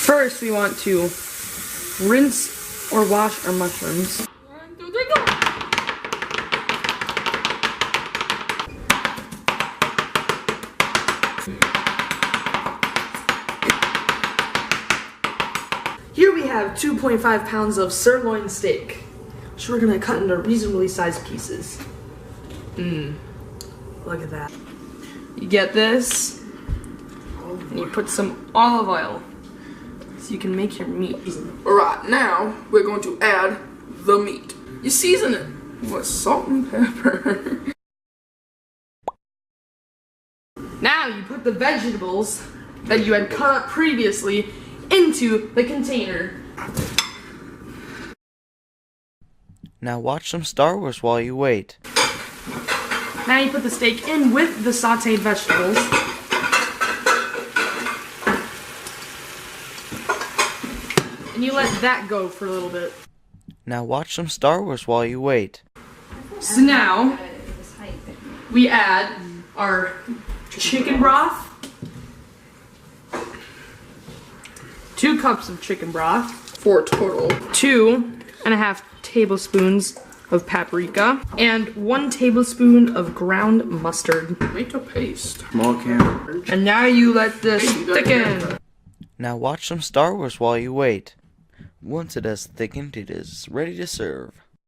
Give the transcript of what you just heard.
First, we want to rinse or wash our mushrooms. 1, 2, 3, go! Here we have 2.5 pounds of sirloin steak, which we're gonna cut into reasonably sized pieces. Look at that. You get this, and you put some olive oil, so you can make your meat. Alright, now we're going to add the meat. You season it with salt and pepper. Now you put the vegetables that you had cut up previously into the container. Now watch some Star Wars while you wait. Now you put the steak in with the sauteed vegetables. And you let that go for a little bit. Now watch some Star Wars while you wait. So now, we add our chicken broth. 2 cups of chicken broth. For a total 2.5 tablespoons of paprika. And 1 tablespoon of ground mustard. tomato paste. Small can. And now you let this thicken. Now watch some Star Wars while you wait. Once it has thickened, it is ready to serve.